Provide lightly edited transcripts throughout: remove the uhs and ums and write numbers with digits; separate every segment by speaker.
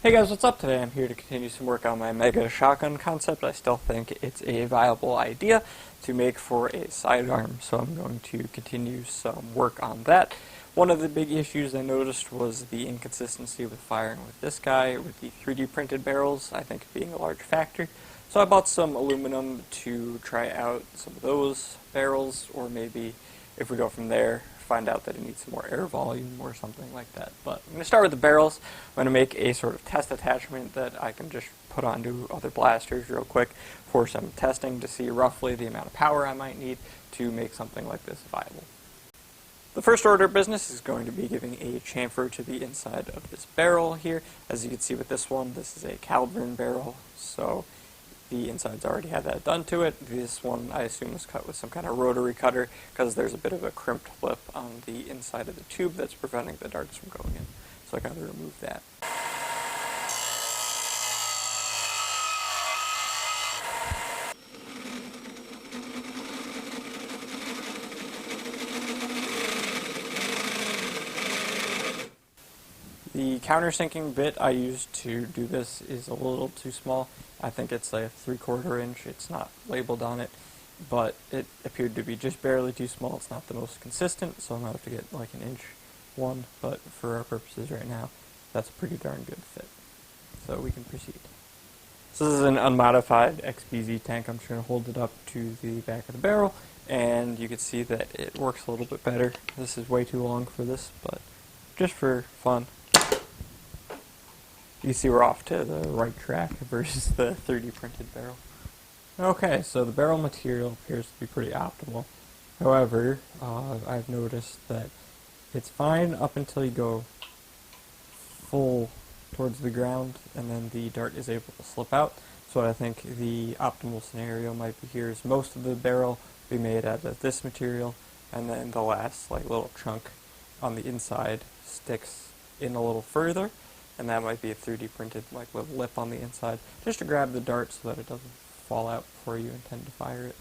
Speaker 1: Hey guys, what's up? Today I'm here to continue some work on my mega shotgun concept. I still think it's a viable idea to make for a sidearm, so I'm going to continue some work on that. One of the big issues I noticed was the inconsistency with firing with this guy, with the 3D printed barrels, I think being a large factor. So I bought some aluminum to try out some of those barrels, or maybe if we go from there, find out that it needs some more air volume or something like that. But I'm going to start with the barrels. I'm going to make a sort of test attachment that I can just put onto other blasters real quick for some testing to see roughly the amount of power I might need to make something like this viable. The first order of business is going to be giving a chamfer to the inside of this barrel here. As you can see with this one, this is a caliber barrel, so the inside's already had that done to it. This one, I assume, was cut with some kind of rotary cutter because there's a bit of a crimped lip on the inside of the tube that's preventing the darts from going in. So I got to remove that. The countersinking bit I used to do this is a little too small. I think it's like a 3/4 inch. It's not labeled on it, but it appeared to be just barely too small. It's not the most consistent, so I'm going to have to get like an inch one, but for our purposes right now, that's a pretty darn good fit. So we can proceed. So this is an unmodified XBZ tank. I'm just going to hold it up to the back of the barrel, and you can see that it works a little bit better. This is way too long for this, but just for fun. You can see we're off to the right track versus the 3D printed barrel. Okay, so the barrel material appears to be pretty optimal. However, I've noticed that it's fine up until you go full towards the ground, and then the dart is able to slip out. So what I think the optimal scenario might be here is most of the barrel be made out of this material, and then the last little chunk on the inside sticks in a little further. And that might be a 3D printed little lip on the inside, just to grab the dart so that it doesn't fall out before you intend to fire it.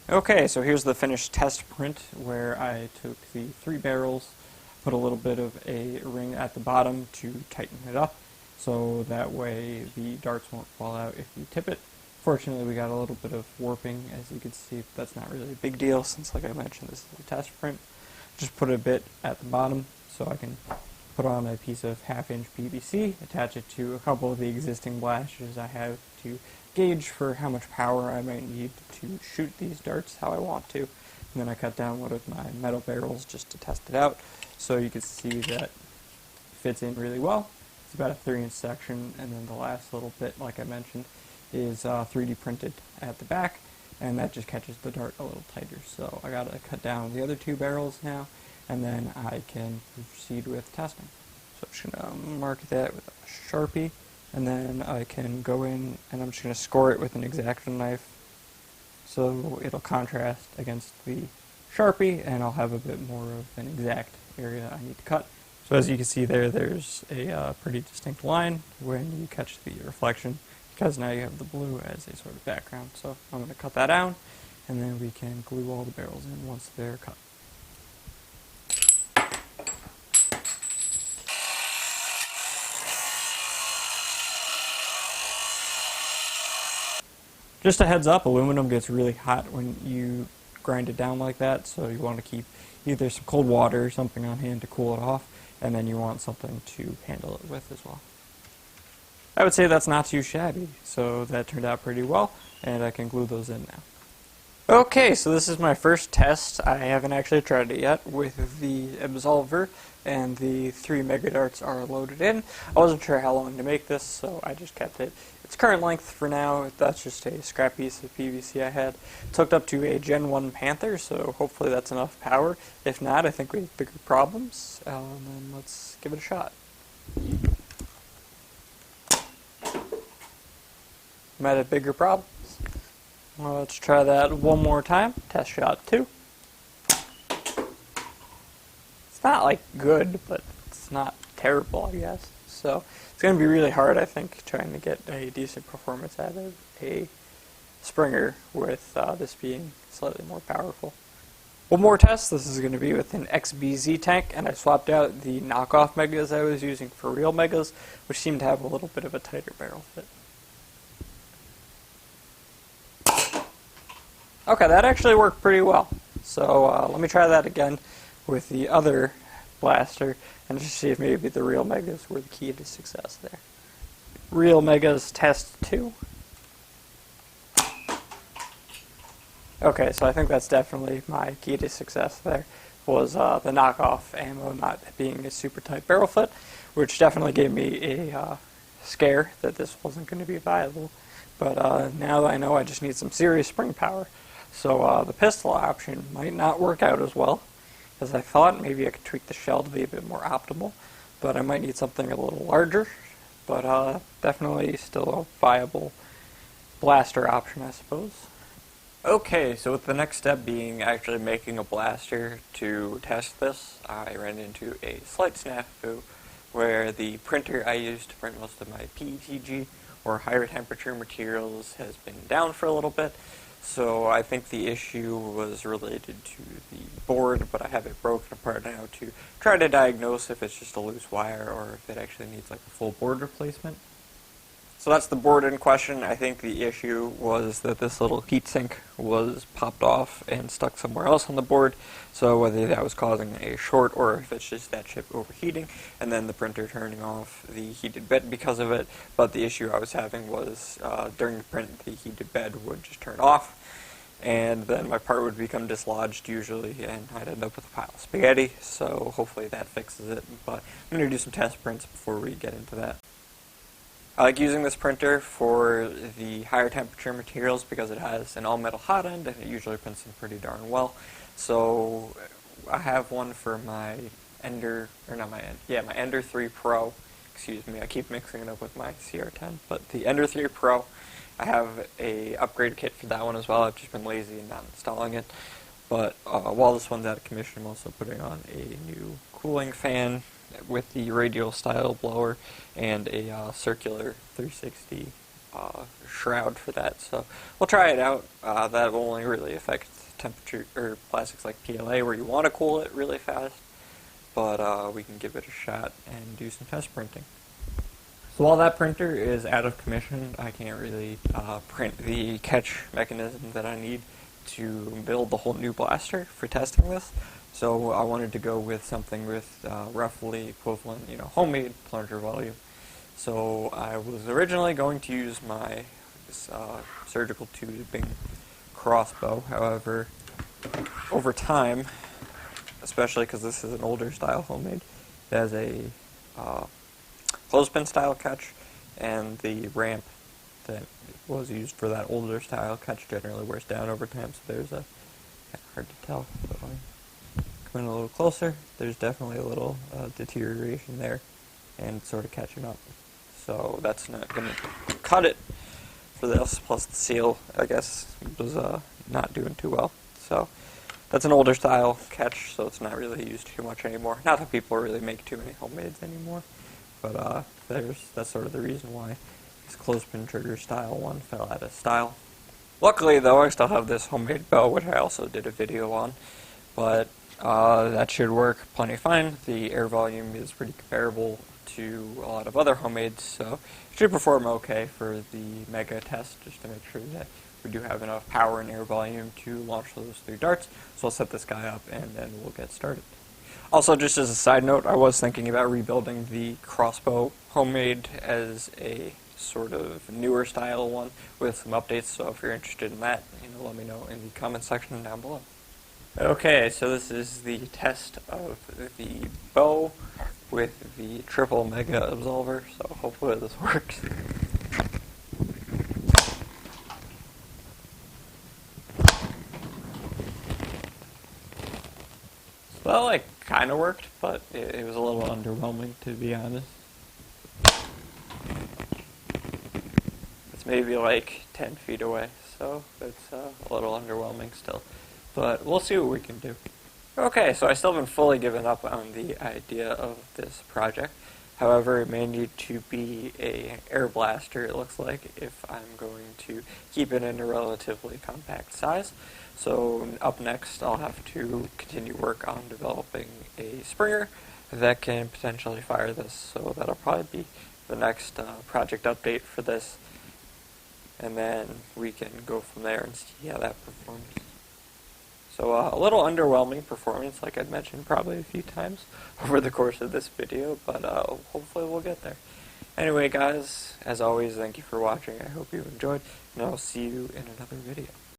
Speaker 1: Okay, so here's the finished test print where I took the 3 barrels, put a little bit of a ring at the bottom to tighten it up, so that way the darts won't fall out if you tip it. Fortunately, we got a little bit of warping, as you can see. That's not really a big deal since, like I mentioned, this is a test print. Just put a bit at the bottom so I can put on a piece of 1/2 inch PVC, attach it to a couple of the existing blasters I have to gauge for how much power I might need to shoot these darts how I want to. And then I cut down one of my metal barrels just to test it out, so you can see that it fits in really well. It's about a 3-inch section, and then the last little bit, like I mentioned, is 3D printed at the back, and that just catches the dart a little tighter. So I gotta cut down the other 2 barrels now, and then I can proceed with testing. So I'm just gonna mark that with a Sharpie, and then I can go in and I'm just gonna score it with an X-Acto knife so it'll contrast against the Sharpie, and I'll have a bit more of an exact area I need to cut. So as you can see there's a pretty distinct line when you catch the reflection, because now you have the blue as a sort of background. So I'm going to cut that down, and then we can glue all the barrels in once they're cut. Just a heads up, aluminum gets really hot when you grind it down like that, so you want to keep either some cold water or something on hand to cool it off, and then you want something to handle it with as well. I would say that's not too shabby, so that turned out pretty well, and I can glue those in now. Okay, so this is my first test. I haven't actually tried it yet with the absolver, and the 3 mega darts are loaded in. I wasn't sure how long to make this, so I just kept it its current length for now. That's just a scrap piece of PVC I had. It's hooked up to a Gen 1 Panther, so hopefully that's enough power. If not, I think we have bigger problems, and then let's give it a shot. Might have bigger problems. Well, let's try that one more time. Test shot 2. It's not good, but it's not terrible, I guess. So it's going to be really hard, I think, trying to get a decent performance out of a Springer with this being slightly more powerful. One more test, this is going to be with an XBZ tank, and I swapped out the knockoff megas I was using for real megas, which seem to have a little bit of a tighter barrel fit. Okay, that actually worked pretty well. So let me try that again with the other blaster, and just see if maybe the real megas were the key to success there. Real megas test 2. Okay, so I think that's definitely my key to success there, was the knockoff ammo not being a super tight barrel fit, which definitely gave me a scare that this wasn't going to be viable. But now that I know, I just need some serious spring power. So the pistol option might not work out as well as I thought. Maybe I could tweak the shell to be a bit more optimal, but I might need something a little larger, but definitely still a viable blaster option, I suppose. Okay, so with the next step being actually making a blaster to test this, I ran into a slight snafu where the printer I used to print most of my PETG or higher temperature materials has been down for a little bit. So I think the issue was related to the board, but I have it broken apart now to try to diagnose if it's just a loose wire or if it actually needs like a full board replacement. So that's the board in question. I think the issue was that this little heatsink was popped off and stuck somewhere else on the board, so whether that was causing a short or if it's just that chip overheating and then the printer turning off the heated bed because of it. But the issue I was having was during the print the heated bed would just turn off and then my part would become dislodged usually and I'd end up with a pile of spaghetti, so hopefully that fixes it. But I'm going to do some test prints before we get into that. I like using this printer for the higher temperature materials because it has an all-metal hot end and it usually prints them pretty darn well. So I have one for my Ender 3 Pro. Excuse me, I keep mixing it up with my CR10. But the Ender 3 Pro, I have a upgrade kit for that one as well. I've just been lazy and not installing it. But while this one's out of commission, I'm also putting on a new cooling fan with the radial style blower and a circular 360 shroud for that. So we'll try it out. That will only really affect temperature or plastics like PLA where you want to cool it really fast, but we can give it a shot and do some test printing. So while that printer is out of commission, I can't really print the catch mechanism that I need to build the whole new blaster for testing this. So I wanted to go with something with roughly equivalent, homemade plunger volume. So I was originally going to use my surgical tubing crossbow. However, over time, especially because this is an older style homemade, it has a clothespin style catch, and the ramp that was used for that older style catch generally wears down over time. So there's a hard to tell. But coming a little closer, there's definitely a little deterioration there and sort of catching up. So that's not going to cut it for this, plus the seal, I guess, was not doing too well. So that's an older style catch, so it's not really used too much anymore. Not that people really make too many homemades anymore, but that's sort of the reason why this clothespin trigger style one fell out of style. Luckily, though, I still have this homemade bow, which I also did a video on, but that should work plenty fine. The air volume is pretty comparable to a lot of other homemades, so it should perform okay for the mega test, just to make sure that we do have enough power and air volume to launch those 3 darts. So I'll set this guy up and then we'll get started. Also, just as a side note, I was thinking about rebuilding the crossbow homemade as a sort of newer style one with some updates, so if you're interested in that, let me know in the comment section down below. Okay, so this is the test of the bow with the triple mega absolver, so hopefully this works. Well, it kind of worked, but it was a little underwhelming, to be honest. It's maybe like 10 feet away, so it's a little underwhelming still. But we'll see what we can do. Okay, so I still haven't fully given up on the idea of this project. However, it may need to be an air blaster, it looks like, if I'm going to keep it in a relatively compact size. So up next, I'll have to continue work on developing a springer that can potentially fire this. So that'll probably be the next project update for this, and then we can go from there and see how that performs. So a little underwhelming performance, like I'd mentioned probably a few times over the course of this video, but hopefully we'll get there. Anyway, guys, as always, thank you for watching. I hope you enjoyed, and I'll see you in another video.